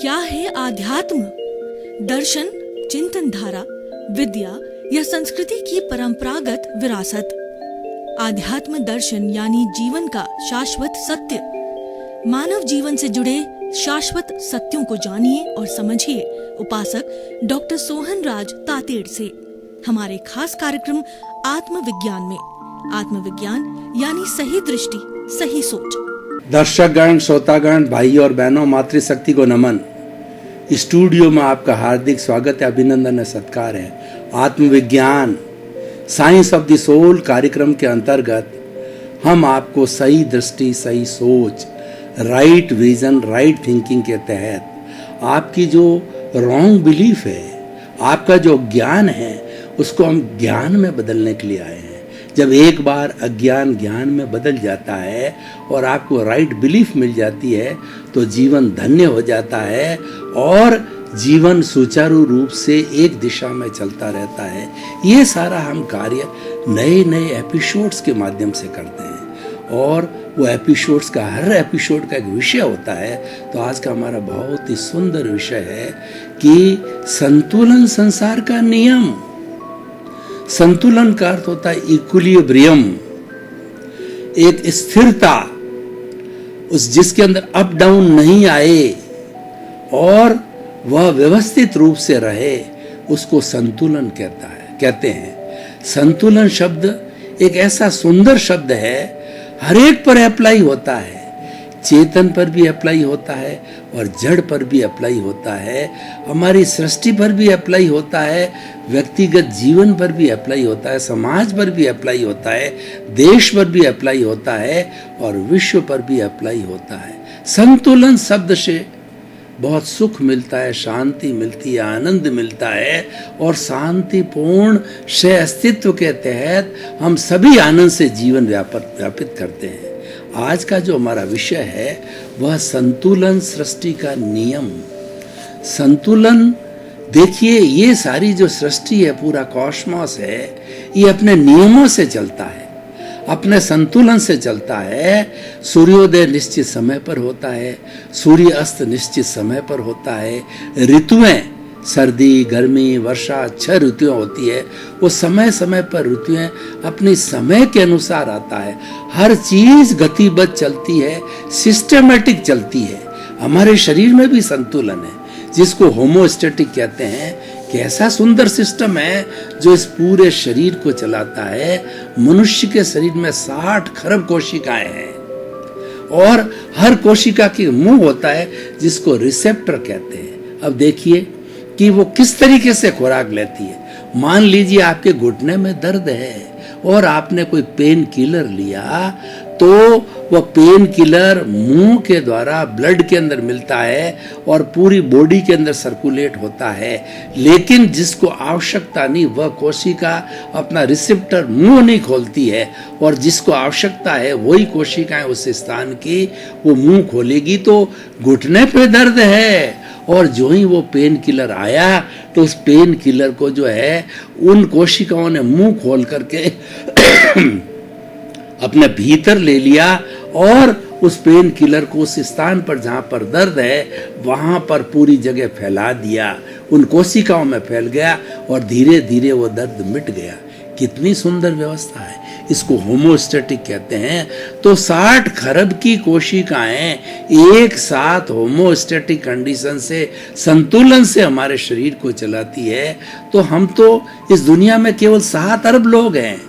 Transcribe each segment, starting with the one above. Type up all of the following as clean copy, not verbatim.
क्या है आध्यात्म? दर्शन, चिंतन धारा, विद्या या संस्कृति की परंपरागत विरासत। आध्यात्म दर्शन यानी जीवन का शाश्वत सत्य। मानव जीवन से जुड़े शाश्वत सत्यों को जानिए और समझिए उपासक डॉक्टर सोहन राज तातेड़ से हमारे खास कार्यक्रम आत्मविज्ञान में। आत्मविज्ञान यानी सही दृष्टि, सही सोच। दर्शकगण, श्रोतागण, भाई और बहनों, मातृशक्ति को नमन। स्टूडियो में आपका हार्दिक स्वागत है, अभिनंदन है, सत्कार है। आत्मविज्ञान साइंस ऑफ द सोल कार्यक्रम के अंतर्गत हम आपको सही दृष्टि, सही सोच, राइट विजन, राइट थिंकिंग के तहत आपकी जो रॉन्ग बिलीफ है, आपका जो ज्ञान है, उसको हम ज्ञान में बदलने के लिए आए हैं। जब एक बार अज्ञान ज्ञान में बदल जाता है और आपको राइट बिलीफ मिल जाती है तो जीवन धन्य हो जाता है और जीवन सुचारू रूप से एक दिशा में चलता रहता है। ये सारा हम कार्य नए नए एपिसोड्स के माध्यम से करते हैं और वो एपिसोड्स का हर एपिसोड का एक विषय होता है। तो आज का हमारा बहुत ही सुंदर विषय है कि संतुलन संसार का नियम। संतुलन का अर्थ होता है इक्विलिब्रियम, एक स्थिरता, उस जिसके अंदर अप डाउन नहीं आए और वह व्यवस्थित रूप से रहे, उसको संतुलन कहते हैं। संतुलन शब्द एक ऐसा सुंदर शब्द है, हर एक पर अप्लाई होता है। चेतन पर भी अप्लाई होता है और जड़ पर भी अप्लाई होता है, हमारी सृष्टि पर भी अप्लाई होता है, व्यक्तिगत जीवन पर भी अप्लाई होता है, समाज पर भी अप्लाई होता है, देश पर भी अप्लाई होता है और विश्व पर भी अप्लाई होता है। संतुलन शब्द से बहुत सुख मिलता है, शांति मिलती है, आनंद मिलता है और शांतिपूर्ण से अस्तित्व के तहत हम सभी आनंद से जीवन व्यापित करते हैं। आज का जो हमारा विषय है वह संतुलन सृष्टि का नियम। संतुलन, देखिए, ये सारी जो सृष्टि है, पूरा कॉस्मोस है, ये अपने नियमों से चलता है, अपने संतुलन से चलता है। सूर्योदय निश्चित समय पर होता है, सूर्य अस्त निश्चित समय पर होता है। ऋतुएं, सर्दी, गर्मी, वर्षा, 6 ऋतुएं होती है। वो समय समय पर ऋतुएं अपनी समय के अनुसार आता है। हर चीज गतिबद्ध चलती है, सिस्टमेटिक चलती है। हमारे शरीर में भी संतुलन है, जिसको होमोस्टैटिक कहते हैं। कैसा सुंदर सिस्टम है जो इस पूरे शरीर को चलाता है। मनुष्य के शरीर में 60 खरब कोशिकाएं हैं और हर कोशिका की मुंह होता है जिसको रिसेप्टर कहते हैं। अब देखिए कि वो किस तरीके से खुराक लेती है। मान लीजिए आपके घुटने में दर्द है और आपने कोई पेन किलर लिया, तो वह पेन किलर मुंह के द्वारा ब्लड के अंदर मिलता है और पूरी बॉडी के अंदर सर्कुलेट होता है। लेकिन जिसको आवश्यकता नहीं, वह कोशिका अपना रिसेप्टर मुंह नहीं खोलती है और जिसको आवश्यकता है वही कोशिकाएं उस स्थान की वो मुंह खोलेगी। तो घुटने पे दर्द है और जो ही वो पेन किलर आया तो उस पेन किलर को जो है उन कोशिकाओं ने मुंह खोल करके अपने भीतर ले लिया और उस पेन किलर को उस स्थान पर जहां पर दर्द है वहां पर पूरी जगह फैला दिया, उन कोशिकाओं में फैल गया और धीरे धीरे वो दर्द मिट गया। कितनी सुंदर व्यवस्था है, इसको होमोस्टैटिक कहते हैं। तो 60 खरब की कोशिकाएं एक साथ होमोस्टैटिक कंडीशन से, संतुलन से हमारे शरीर को चलाती है। तो हम तो इस दुनिया में केवल 7 अरब लोग हैं,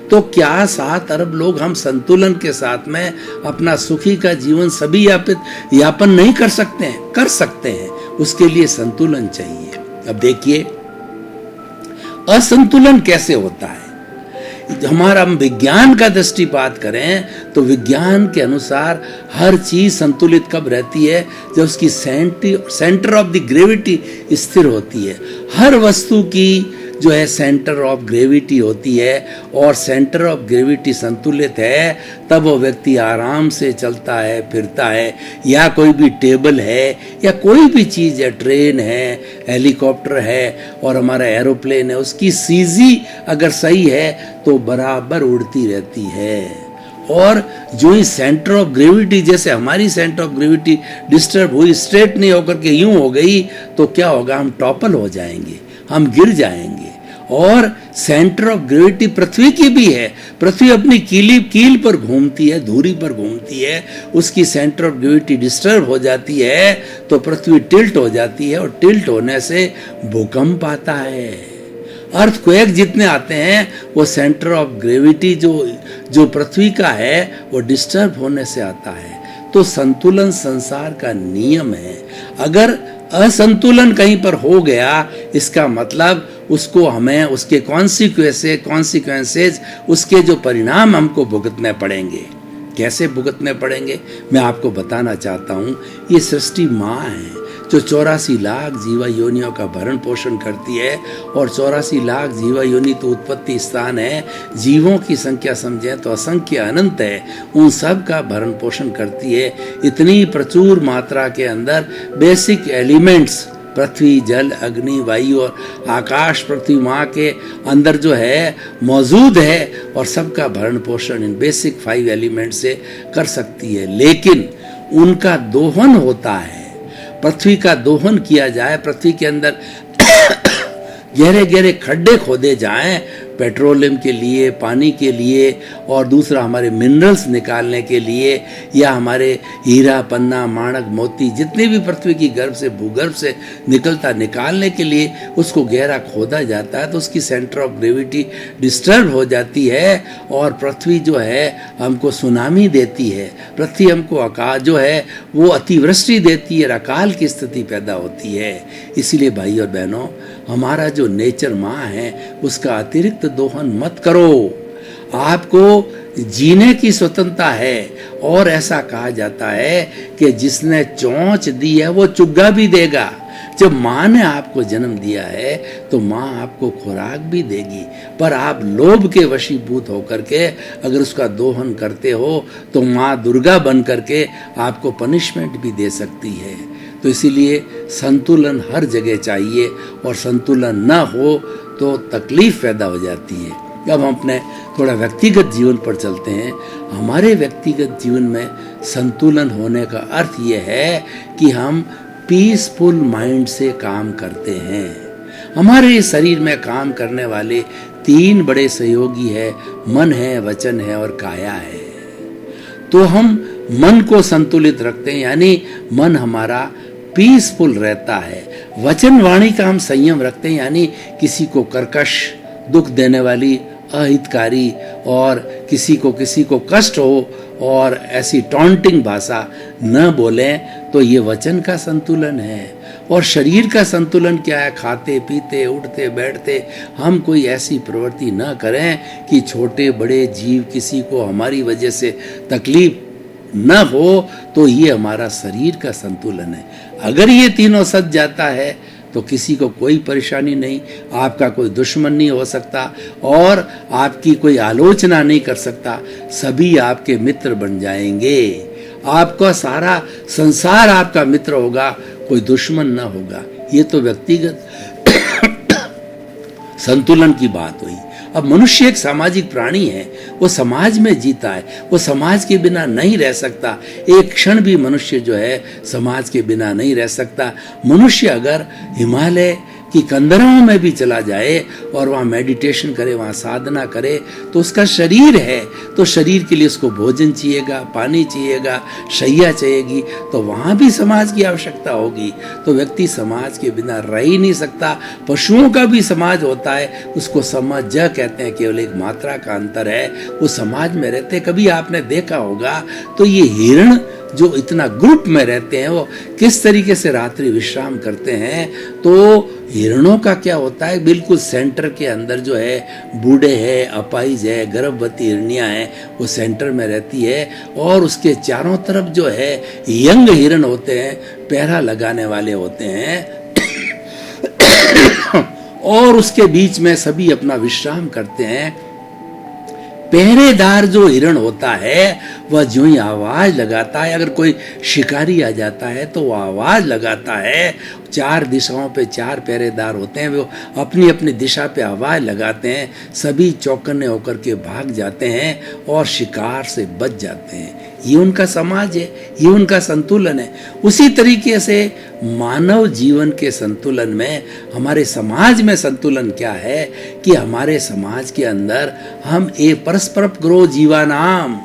तो क्या 7 अरब लोग हम संतुलन के साथ में अपना सुखी का जीवन सभी यापन नहीं कर सकते हैं? कर सकते हैं, उसके लिए संतुलन चाहिए। अब देखिए असंतुलन कैसे होता है। हमारा हम विज्ञान का दृष्टिपात करें तो विज्ञान के अनुसार हर चीज संतुलित कब रहती है? जब उसकी सेंटर ऑफ द ग्रेविटी स्थिर होती है। हर वस्तु की जो है सेंटर ऑफ ग्रेविटी होती है और सेंटर ऑफ ग्रेविटी संतुलित है, तब वो व्यक्ति आराम से चलता है, फिरता है। या कोई भी टेबल है या कोई भी चीज़ है, ट्रेन है, हेलीकॉप्टर है और हमारा एरोप्लेन है, उसकी सीजी अगर सही है तो बराबर उड़ती रहती है। और जो ही सेंटर ऑफ ग्रेविटी, जैसे हमारी सेंटर ऑफ ग्रेविटी डिस्टर्ब हुई, स्ट्रेट नहीं होकर के यूं हो गई, तो क्या होगा, हम टॉपल हो जाएंगे, हम गिर जाएंगे। और सेंटर ऑफ ग्रेविटी पृथ्वी की भी है। पृथ्वी अपनी कील पर घूमती है, धुरी पर घूमती है, उसकी सेंटर ऑफ ग्रेविटी डिस्टर्ब हो जाती है तो पृथ्वी टिल्ट हो जाती है, और टिल्ट होने से भूकंप आता है। अर्थक्वेक जितने आते हैं वो सेंटर ऑफ ग्रेविटी जो पृथ्वी का है वो डिस्टर्ब होने से आता है। तो संतुलन संसार का नियम है। अगर असंतुलन कहीं पर हो गया, इसका मतलब उसको हमें उसके कॉन्सिक्वेंसेज, उसके जो परिणाम हमको भुगतने पड़ेंगे। कैसे भुगतने पड़ेंगे मैं आपको बताना चाहता हूँ। ये सृष्टि माँ है जो 84 लाख जीवा योनियों का भरण पोषण करती है, और 84 लाख जीवा योनि तो उत्पत्ति स्थान है। जीवों की संख्या समझें तो असंख्य अनंत है, उन सब का भरण पोषण करती है। इतनी प्रचुर मात्रा के अंदर बेसिक एलिमेंट्स पृथ्वी, जल, अग्नि, वायु और आकाश पृथ्वी माँ के अंदर जो है मौजूद है, और सबका भरण पोषण इन बेसिक 5 एलिमेंट से कर सकती है। लेकिन उनका दोहन होता है, पृथ्वी का दोहन किया जाए, पृथ्वी के अंदर गहरे गहरे खड्डे खोदे जाएं पेट्रोलियम के लिए, पानी के लिए, और दूसरा हमारे मिनरल्स निकालने के लिए, या हमारे हीरा, पन्ना, माणक, मोती जितने भी पृथ्वी की गर्भ से, भूगर्भ से निकालने के लिए उसको गहरा खोदा जाता है, तो उसकी सेंटर ऑफ ग्रेविटी डिस्टर्ब हो जाती है, और पृथ्वी जो है हमको सुनामी देती है, पृथ्वी हमको अकाल जो है वो अतिवृष्टि देती है, अकाल की स्थिति पैदा होती है। इसीलिए भाई और बहनों, हमारा जो नेचर माँ है उसका अतिरिक्त दोहन मत करो। आपको जीने की स्वतंत्रता है, और ऐसा कहा जाता है कि जिसने चोंच दी है वो चुग्गा भी देगा। जब माँ ने आपको जन्म दिया है तो माँ आपको खुराक भी देगी, पर आप लोभ के वशीभूत होकर के अगर उसका दोहन करते हो तो माँ दुर्गा बन करके आपको पनिशमेंट भी दे सकती है। तो इसीलिए संतुलन हर जगह चाहिए, और संतुलन न हो तो तकलीफ पैदा हो जाती है। अब हम अपने थोड़ा व्यक्तिगत जीवन पर चलते हैं। हमारे व्यक्तिगत जीवन में संतुलन होने का अर्थ ये है कि हम पीसफुल माइंड से काम करते हैं। हमारे शरीर में काम करने वाले 3 बड़े सहयोगी है, मन है, वचन है और काया है। तो हम मन को संतुलित रखते हैं, यानी मन हमारा पीसफुल रहता है। वचन वाणी का हम संयम रखते हैं, यानी किसी को कर्कश, दुख देने वाली, अहितकारी, और किसी को कष्ट हो और ऐसी टॉन्टिंग भाषा न बोलें, तो ये वचन का संतुलन है। और शरीर का संतुलन क्या है? खाते पीते उठते बैठते हम कोई ऐसी प्रवृत्ति न करें कि छोटे बड़े जीव किसी को हमारी वजह से तकलीफ न हो, तो ये हमारा शरीर का संतुलन है। अगर ये तीनों सज जाता है तो किसी को कोई परेशानी नहीं, आपका कोई दुश्मन नहीं हो सकता, और आपकी कोई आलोचना नहीं कर सकता, सभी आपके मित्र बन जाएंगे। आपका सारा संसार आपका मित्र होगा, कोई दुश्मन न होगा। ये तो व्यक्तिगत संतुलन की बात हुई। अब मनुष्य एक सामाजिक प्राणी है, वो समाज में जीता है, वो समाज के बिना नहीं रह सकता। एक क्षण भी मनुष्य जो है समाज के बिना नहीं रह सकता। मनुष्य अगर हिमालय की कंदराओं में भी चला जाए और वहाँ मेडिटेशन करे, वहाँ साधना करे, तो उसका शरीर है, तो शरीर के लिए उसको भोजन चाहिएगा, पानी चाहिएगा, शैया चाहिएगी, तो वहाँ भी समाज की आवश्यकता होगी। तो व्यक्ति समाज के बिना रह ही नहीं सकता। पशुओं का भी समाज होता है, उसको समाज कहते हैं, केवल एक मात्रा का अंतर है, वो समाज में रहते। कभी आपने देखा होगा तो ये हिरण जो इतना ग्रुप में रहते हैं वो किस तरीके से रात्रि विश्राम करते हैं। तो हिरणों का क्या होता है, बिल्कुल सेंटर के अंदर जो है बूढ़े है, अपाइज है, गर्भवती हिरनियां हैं, वो सेंटर में रहती है, और उसके चारों तरफ जो है यंग हिरण होते हैं, पहरा लगाने वाले होते हैं और उसके बीच में सभी अपना विश्राम करते हैं। पहरेदार जो हिरण होता है वह जो ही आवाज लगाता है, अगर कोई शिकारी आ जाता है तो वह आवाज लगाता है। 4 दिशाओं पे 4 पहरेदार होते हैं, वो अपनी अपनी दिशा पे आवाज लगाते हैं, सभी चौकन्ने होकर के भाग जाते हैं और शिकार से बच जाते हैं। ये उनका समाज है, ये उनका संतुलन है। उसी तरीके से मानव जीवन के संतुलन में हमारे समाज में संतुलन क्या है कि हमारे समाज के अंदर हम एक परस्पर ग्रो जीवानाम,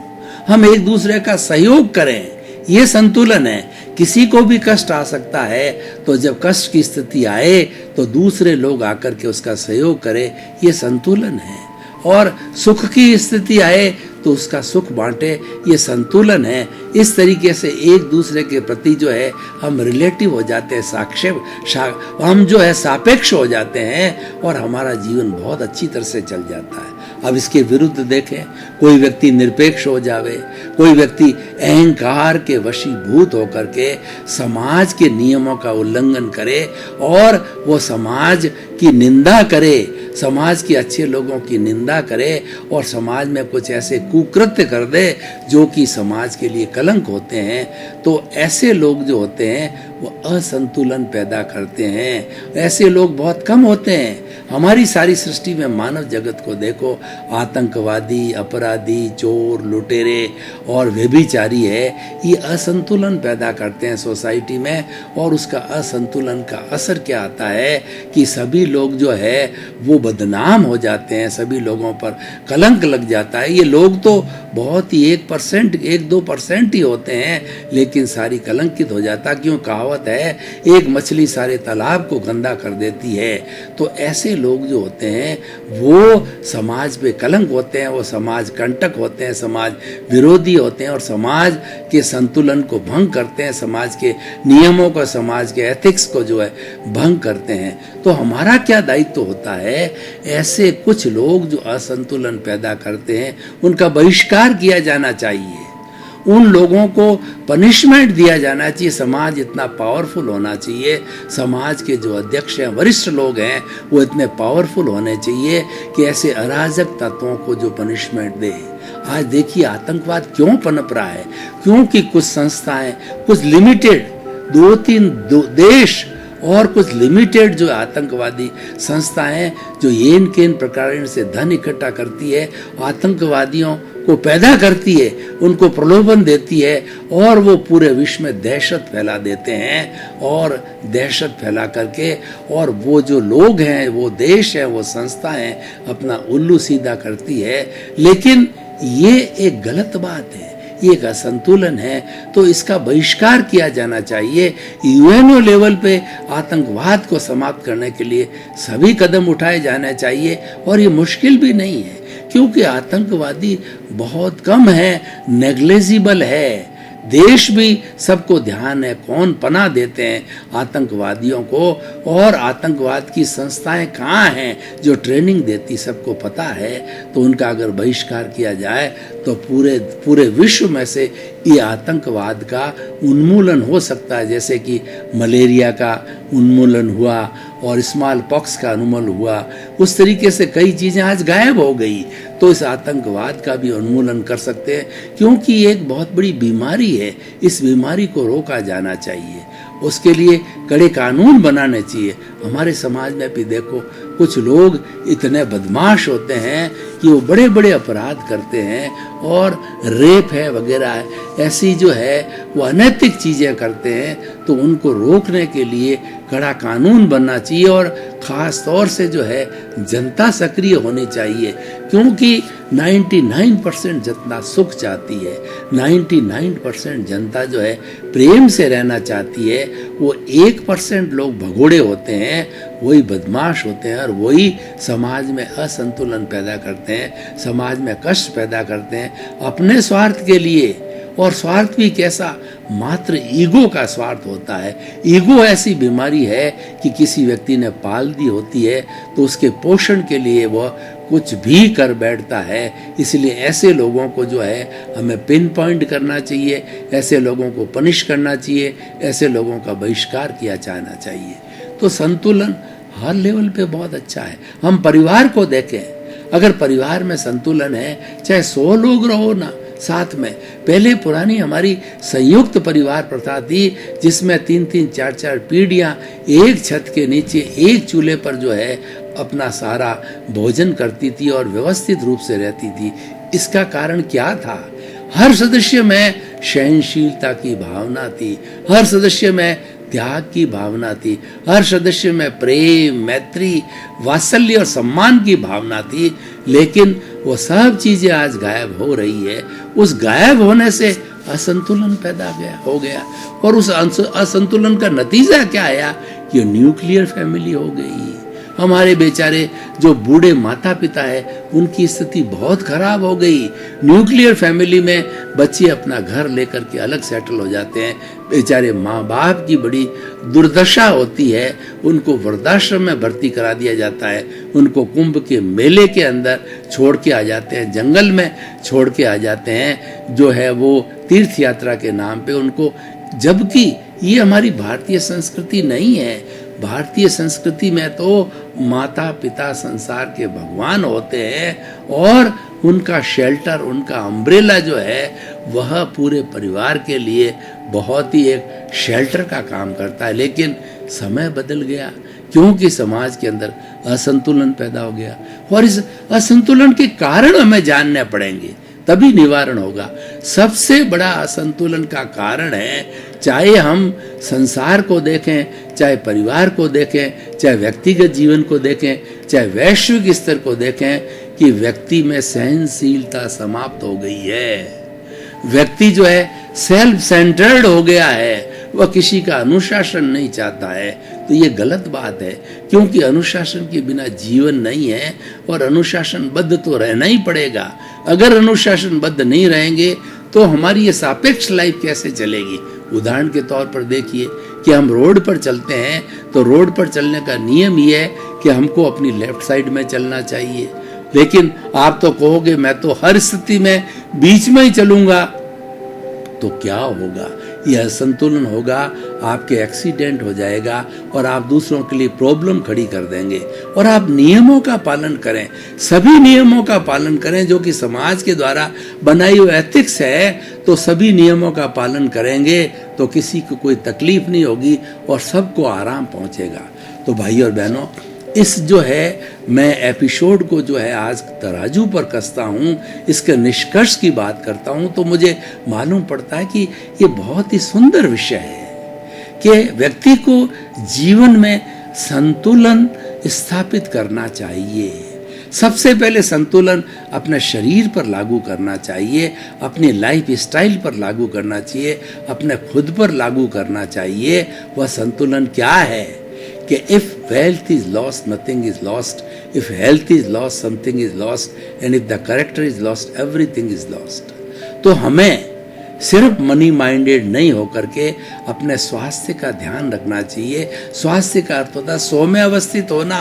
हम एक दूसरे का सहयोग करें, ये संतुलन है। किसी को भी कष्ट आ सकता है तो जब कष्ट की स्थिति आए तो दूसरे लोग आकर के उसका सहयोग करें, ये संतुलन है। और सुख की स्थिति आए तो उसका सुख बांटे, ये संतुलन है। इस तरीके से एक दूसरे के प्रति जो है हम रिलेटिव हो जाते हैं, हम जो है सापेक्ष हो जाते हैं और हमारा जीवन बहुत अच्छी तरह से चल जाता है। अब इसके विरुद्ध देखें, कोई व्यक्ति निरपेक्ष हो जावे, कोई व्यक्ति अहंकार के वशीभूत होकर के समाज के नियमों का उल्लंघन करे और वो समाज की निंदा करे, समाज के अच्छे लोगों की निंदा करे और समाज में कुछ ऐसे कुकृत्य कर दे जो कि समाज के लिए कलंक होते हैं, तो ऐसे लोग जो होते हैं वो असंतुलन पैदा करते हैं। ऐसे लोग बहुत कम होते हैं। हमारी सारी सृष्टि में मानव जगत को देखो, आतंकवादी, अपराधी, चोर, लुटेरे और व्यभिचारी है, ये असंतुलन पैदा करते हैं सोसाइटी में। और उसका असंतुलन का असर क्या आता है कि सभी लोग जो है वो बदनाम हो जाते हैं, सभी लोगों पर कलंक लग जाता है। ये लोग तो बहुत ही 1%, 1-2% ही होते हैं, लेकिन सारी कलंकित हो जाता। क्यों? कहावत है, एक मछली सारे तालाब को गंदा कर देती है। तो ऐसे लोग जो होते हैं वो समाज पे कलंक होते हैं, वो समाज कंटक होते हैं, समाज विरोधी होते हैं और समाज के संतुलन को भंग करते हैं, समाज के नियमों को, समाज के एथिक्स को जो है भंग करते हैं। तो हमारा क्या दायित्व होता है? ऐसे कुछ लोग जो असंतुलन पैदा करते हैं उनका बहिष्कार किया जाना चाहिए, उन लोगों को पनिशमेंट दिया जाना चाहिए। समाज इतना पावरफुल होना चाहिए, समाज के जो अध्यक्ष हैं, वरिष्ठ लोग हैं, वो इतने पावरफुल होने चाहिए कि ऐसे अराजक तत्वों को जो पनिशमेंट दे। आज देखिए आतंकवाद क्यों पनप रहा है? क्योंकि कुछ संस्थाएं, कुछ लिमिटेड 2-3 देश और कुछ लिमिटेड जो आतंकवादी संस्थाएं जो येन केन प्रकार से धन इकट्ठा करती है, आतंकवादियों को पैदा करती है, उनको प्रलोभन देती है और वो पूरे विश्व में दहशत फैला देते हैं। और दहशत फैला करके और वो जो लोग हैं, वो देश है, वो संस्थाएं अपना उल्लू सीधा करती है। लेकिन ये एक गलत बात है, ये एक असंतुलन है, तो इसका बहिष्कार किया जाना चाहिए। यूएनओ लेवल पे आतंकवाद को समाप्त करने के लिए सभी कदम उठाए जाने चाहिए और ये मुश्किल भी नहीं है, क्योंकि आतंकवादी बहुत कम है, नेग्लिजिबल है। देश भी सबको ध्यान है, कौन पनाह देते हैं आतंकवादियों को, और आतंकवाद की संस्थाएं कहाँ हैं जो ट्रेनिंग देती, सबको पता है। तो उनका अगर बहिष्कार किया जाए तो पूरे विश्व में से ये आतंकवाद का उन्मूलन हो सकता है, जैसे कि मलेरिया का उन्मूलन हुआ और स्मॉल पॉक्स का उन्मूलन हुआ। उस तरीके से कई चीज़ें आज गायब हो गई, तो इस आतंकवाद का भी उन्मूलन कर सकते हैं, क्योंकि ये एक बहुत बड़ी बीमारी है। इस बीमारी को रोका जाना चाहिए, उसके लिए कड़े कानून बनाने चाहिए। हमारे समाज में भी देखो, कुछ लोग इतने बदमाश होते हैं कि वो बड़े बड़े अपराध करते हैं और रेप है वगैरह है, ऐसी जो है वो अनैतिक चीज़ें करते हैं। तो उनको रोकने के लिए कड़ा कानून बनना चाहिए और ख़ास तौर से जो है जनता सक्रिय होनी चाहिए, क्योंकि 99% जनता सुख चाहती है, 99% जनता जो है प्रेम से रहना चाहती है। वो 1% लोग भगोड़े होते हैं, वही बदमाश होते हैं और वही समाज में असंतुलन पैदा करते हैं, समाज में कष्ट पैदा करते हैं अपने स्वार्थ के लिए। और स्वार्थ भी कैसा? मात्र ईगो का स्वार्थ होता है। ईगो ऐसी बीमारी है कि किसी व्यक्ति ने पाल दी होती है तो उसके पोषण के लिए वह कुछ भी कर बैठता है। इसलिए ऐसे लोगों को जो है हमें पिन पॉइंट करना चाहिए, ऐसे लोगों को पनिश करना चाहिए, ऐसे लोगों का बहिष्कार किया जाना चाहिए। तो संतुलन हर लेवल पे बहुत अच्छा है। हम परिवार को देखें, अगर परिवार में संतुलन है, चाहे 100 लोग रहो ना साथ में। पहले पुरानी हमारी संयुक्त परिवार प्रथा थी, जिसमें 3-3, 4-4 पीढ़ियां एक छत के नीचे एक चूल्हे पर जो है अपना सारा भोजन करती थी और व्यवस्थित रूप से रहती थी। इसका कारण क्या था? हर सदस्य में सहनशीलता की भावना थी, हर सदस्य में त्याग की भावना थी, हर सदस्य में प्रेम, मैत्री, वात्सल्य और सम्मान की भावना थी। लेकिन वो सब चीजें आज गायब हो रही है। उस गायब होने से असंतुलन पैदा हो गया और उस असंतुलन का नतीजा क्या आया कि न्यूक्लियर फैमिली हो गई। हमारे बेचारे जो बूढ़े माता पिता है, उनकी स्थिति बहुत खराब हो गई। न्यूक्लियर फैमिली में बच्चे अपना घर लेकर के अलग सेटल हो जाते हैं। बेचारे माँ बाप की बड़ी दुर्दशा होती है, उनको वृद्धाश्रम में भर्ती करा दिया जाता है, उनको कुंभ के मेले के अंदर छोड़ के आ जाते हैं, जंगल में छोड़ के आ जाते हैं, जो है वो तीर्थ यात्रा के नाम पे उनको। जबकि ये हमारी भारतीय संस्कृति नहीं है। भारतीय संस्कृति में तो माता पिता संसार के भगवान होते हैं और उनका शेल्टर, उनका अम्ब्रेला जो है वह पूरे परिवार के लिए बहुत ही एक शेल्टर का काम करता है। लेकिन समय बदल गया क्योंकि समाज के अंदर असंतुलन पैदा हो गया और इस असंतुलन के कारण हमें जानने पड़ेंगे, तभी निवारण होगा। सबसे बड़ा असंतुलन का कारण है, चाहे हम संसार को देखें, चाहे परिवार को देखें, चाहे व्यक्तिगत जीवन को देखें, चाहे वैश्विक स्तर को देखें, कि व्यक्ति में सहनशीलता समाप्त हो गई है। व्यक्ति जो है सेल्फ सेंटर्ड हो गया है, वह किसी का अनुशासन नहीं चाहता है। तो ये गलत बात है, क्योंकि अनुशासन के बिना जीवन नहीं है और अनुशासनबद्ध तो रहना ही पड़ेगा। अगर अनुशासनबद्ध नहीं रहेंगे तो हमारी ये सापेक्ष लाइफ कैसे चलेगी? उदाहरण के तौर पर देखिए कि हम रोड पर चलते हैं तो रोड पर चलने का नियम ये है कि हमको अपनी लेफ्ट साइड में चलना चाहिए। लेकिन आप तो कहोगे मैं तो हर स्थिति में बीच में ही चलूंगा, तो क्या होगा? यह असंतुलन होगा, आपके एक्सीडेंट हो जाएगा और आप दूसरों के लिए प्रॉब्लम खड़ी कर देंगे। और आप नियमों का पालन करें, सभी नियमों का पालन करें जो कि समाज के द्वारा बनाई हुई एथिक्स है। तो सभी नियमों का पालन करेंगे तो किसी को कोई तकलीफ नहीं होगी और सबको आराम पहुंचेगा। तो भाई और बहनों, इस जो है मैं एपिसोड को जो है आज तराजू पर कसता हूँ, इसके निष्कर्ष की बात करता हूँ, तो मुझे मालूम पड़ता है कि ये बहुत ही सुंदर विषय है कि व्यक्ति को जीवन में संतुलन स्थापित करना चाहिए। सबसे पहले संतुलन अपने शरीर पर लागू करना चाहिए, अपनी लाइफ स्टाइल पर लागू करना चाहिए, अपने खुद पर लागू करना चाहिए। वह संतुलन क्या है कि if wealth is lost, nothing is lost. If health is lost, something is lost. And if the character is lost, everything is lost. तो हमें सिर्फ मनी माइंडेड नहीं होकर के अपने स्वास्थ्य का ध्यान रखना चाहिए। स्वास्थ्य का अर्थ होता है सौ में अवस्थित होना,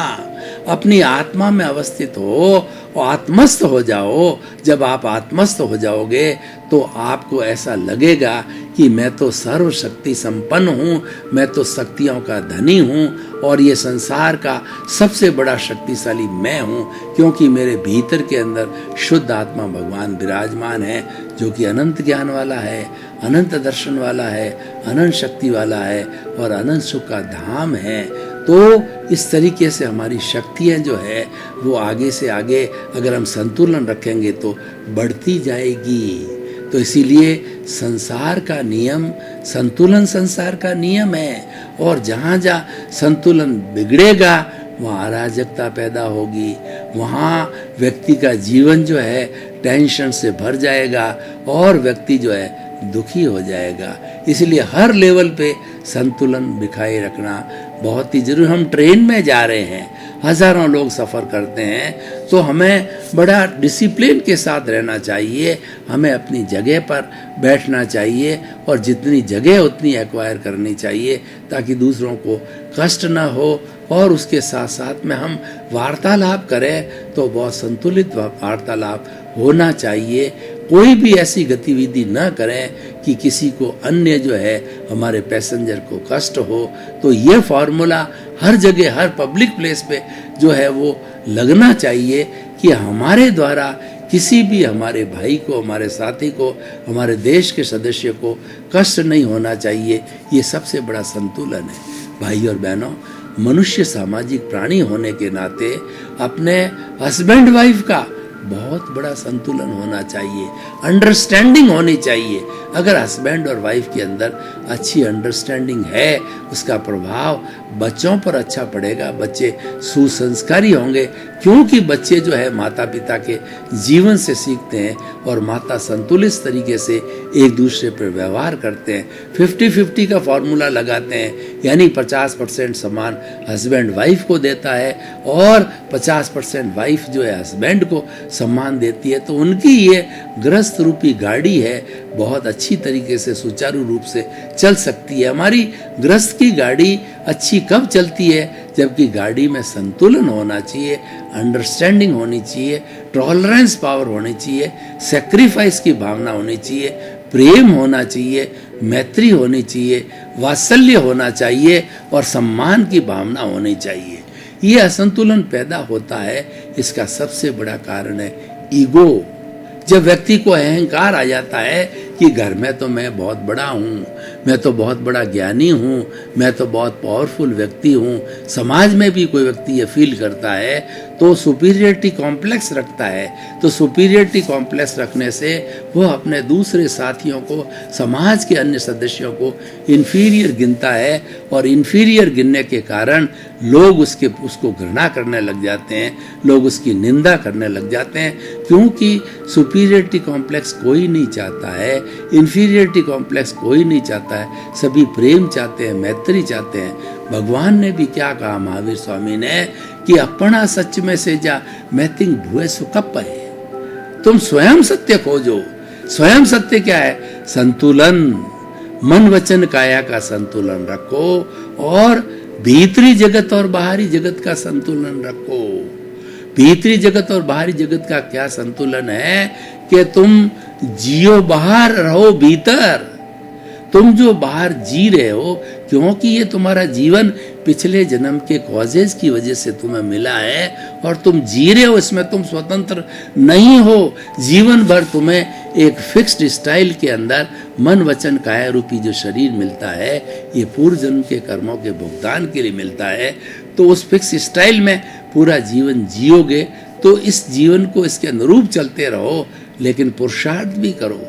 अपनी आत्मा में अवस्थित हो और आत्मस्थ हो जाओ। जब आप आत्मस्थ हो जाओगे तो आपको ऐसा लगेगा कि मैं तो सर्वशक्ति संपन्न हूँ, मैं तो शक्तियों का धनी हूँ और ये संसार का सबसे बड़ा शक्तिशाली मैं हूँ, क्योंकि मेरे भीतर के अंदर शुद्ध आत्मा भगवान विराजमान है, जो कि अनंत ज्ञान वाला है, अनंत दर्शन वाला है, अनंत शक्ति वाला है और अनंत सुख का धाम है। तो इस तरीके से हमारी शक्तियाँ जो है वो आगे से आगे अगर हम संतुलन रखेंगे तो बढ़ती जाएगी। तो इसीलिए संसार का नियम, संतुलन संसार का नियम है और जहाँ जहाँ संतुलन बिगड़ेगा वहाँ अराजकता पैदा होगी, वहाँ व्यक्ति का जीवन जो है टेंशन से भर जाएगा और व्यक्ति जो है दुखी हो जाएगा। इसलिए हर लेवल पे संतुलन बिखाए रखना बहुत ही जरूरी। हम ट्रेन में जा रहे हैं, हजारों लोग सफ़र करते हैं, तो हमें बड़ा डिसिप्लिन के साथ रहना चाहिए। हमें अपनी जगह पर बैठना चाहिए और जितनी जगह उतनी एक्वायर करनी चाहिए ताकि दूसरों को कष्ट ना हो। और उसके साथ साथ में हम वार्तालाप करें तो बहुत संतुलित वार्तालाप होना चाहिए। कोई भी ऐसी गतिविधि न करें कि किसी को अन्य जो है हमारे पैसेंजर को कष्ट हो। तो ये फॉर्मूला हर जगह, हर पब्लिक प्लेस पे जो है वो लगना चाहिए कि हमारे द्वारा किसी भी हमारे भाई को, हमारे साथी को, हमारे देश के सदस्य को कष्ट नहीं होना चाहिए। ये सबसे बड़ा संतुलन है। भाई और बहनों, मनुष्य सामाजिक प्राणी होने के नाते अपने हस्बैंड वाइफ का बहुत बड़ा संतुलन होना चाहिए, अंडरस्टैंडिंग होनी चाहिए। अगर हस्बैंड और वाइफ के अंदर अच्छी अंडरस्टैंडिंग है, उसका प्रभाव बच्चों पर अच्छा पड़ेगा, बच्चे सुसंस्कारी होंगे, क्योंकि बच्चे जो है माता पिता के जीवन से सीखते हैं और माता संतुलित तरीके से एक दूसरे पर व्यवहार करते हैं। 50-50 का फॉर्मूला लगाते हैं, यानी 50% सम्मान हस्बैंड वाइफ को देता है और 50% वाइफ जो है हस्बैंड को सम्मान देती है। तो उनकी ये गृहस्थ रूपी गाड़ी है, बहुत अच्छी तरीके से सुचारू रूप से चल सकती है। हमारी गृहस्थ की गाड़ी अच्छी कब चलती है? जबकि गाड़ी में संतुलन होना चाहिए, अंडरस्टैंडिंग होनी चाहिए, टॉलरेंस पावर होनी चाहिए, सेक्रीफाइस की भावना होनी चाहिए, प्रेम होना चाहिए, मैत्री होनी चाहिए, वात्सल्य होना चाहिए और सम्मान की भावना होनी चाहिए। ये असंतुलन पैदा होता है, इसका सबसे बड़ा कारण है ईगो। जब व्यक्ति को अहंकार आ जाता है कि घर में तो मैं बहुत बड़ा हूँ, मैं तो बहुत बड़ा ज्ञानी हूँ, मैं तो बहुत पावरफुल व्यक्ति हूँ, समाज में भी कोई व्यक्ति ये फील करता है तो सुपीरियरिटी कॉम्प्लेक्स रखता है। तो सुपीरियरिटी कॉम्प्लेक्स रखने से वो अपने दूसरे साथियों को, समाज के अन्य सदस्यों को इन्फीरियर गिनता है और इन्फीरियर गिनने के कारण लोग उसको घृणा करने लग जाते हैं, लोग उसकी निंदा करने लग जाते हैं, क्योंकि सुपीरियरिटी कॉम्प्लेक्स कोई नहीं चाहता है, इन्फीरियरिटी कॉम्प्लेक्स कोई नहीं चाहता है। सभी प्रेम चाहते हैं, मैत्री चाहते हैं। भगवान ने भी क्या कहा महावीर स्वामी ने कि अपना सच में से जा मैथिंग भुए सुकप है। तुम स्वयं सत्य खोजो। स्वयं सत्य क्या है? संतुलन, मन वचन काया का संतुलन रखो और भीतरी जगत और बाहरी जगत का संतुलन रखो। भीतरी जगत और बाहरी जगत का क्या संतुलन है कि तुम जियो बाहर, रहो भीतर। तुम जो बाहर जी रहे हो, क्योंकि ये तुम्हारा जीवन पिछले जन्म के कॉजेज की वजह से तुम्हें मिला है और तुम जी रहे हो, इसमें तुम स्वतंत्र नहीं हो। जीवन भर तुम्हें एक फिक्स्ड स्टाइल के अंदर मन वचन काया रूपी जो शरीर मिलता है, ये पूर्व जन्म के कर्मों के भुगतान के लिए मिलता है। तो उस फिक्स स्टाइल में पूरा जीवन जियोगे तो इस जीवन को इसके अनुरूप चलते रहो, लेकिन पुरुषार्थ भी करो।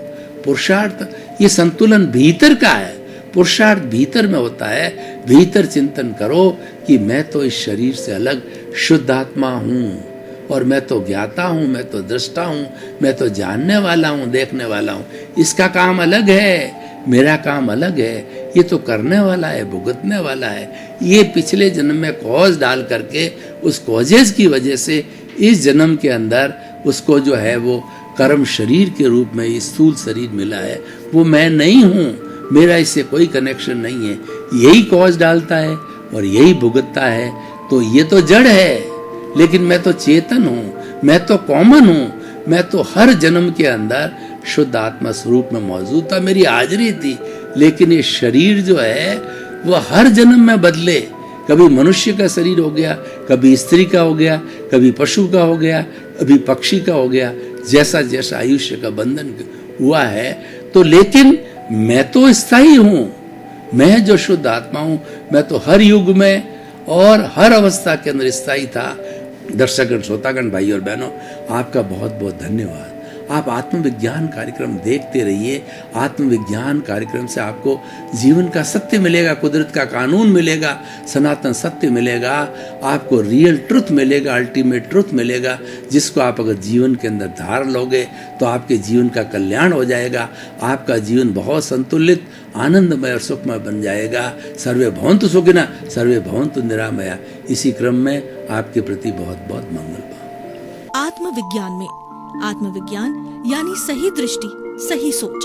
पुरुषार्थ ये संतुलन भीतर का है, पुरुषार्थ भीतर में होता है। भीतर चिंतन करो कि मैं तो इस शरीर से अलग शुद्ध आत्मा हूँ और मैं तो ज्ञाता हूँ, मैं तो दृष्टा हूँ, मैं तो जानने वाला हूँ, देखने वाला हूँ। इसका काम अलग है, मेरा काम अलग है। ये तो करने वाला है, भुगतने वाला है। ये पिछले जन्म में कॉज डाल करके उस कॉजेज की वजह से इस जन्म के अंदर उसको जो है वो कर्म शरीर के रूप में स्थूल शरीर मिला है। वो मैं नहीं हूँ, मेरा इससे कोई कनेक्शन नहीं है। यही कॉज डालता है और यही भुगतता है। तो ये तो जड़ है, लेकिन मैं तो चेतन हूँ, मैं तो कॉमन हूँ, मैं तो हर जन्म के अंदर शुद्ध आत्मा स्वरूप में मौजूद था, मेरी हाजिरी थी। लेकिन ये शरीर जो है वो हर जन्म में बदले। कभी मनुष्य का शरीर हो गया, कभी स्त्री का हो गया, कभी पशु का हो गया, कभी पक्षी का हो गया, जैसा जैसा आयुष्य का बंधन हुआ है। तो लेकिन मैं तो स्थायी हूँ, मैं जो शुद्ध आत्मा हूँ, मैं तो हर युग में और हर अवस्था के अंदर स्थायी था। दर्शकगण, श्रोतागण, भाई और बहनों, आपका बहुत बहुत धन्यवाद। आप आत्मविज्ञान कार्यक्रम देखते रहिए। आत्मविज्ञान कार्यक्रम से आपको जीवन का सत्य मिलेगा, कुदरत का कानून मिलेगा, सनातन सत्य मिलेगा, आपको रियल ट्रुथ मिलेगा, अल्टीमेट ट्रुथ मिलेगा, जिसको आप अगर जीवन के अंदर धार लोगे तो आपके जीवन का कल्याण हो जाएगा। आपका जीवन बहुत संतुलित, आनंदमय और सुखमय बन जाएगा। सर्वे भवन्तु सुखिनः, सर्वे भवन्तु निरामया। इसी क्रम में आपके प्रति बहुत बहुत मंगल पाऊं। आत्मविज्ञान में आत्मविज्ञान यानी सही दृष्टि, सही सोच।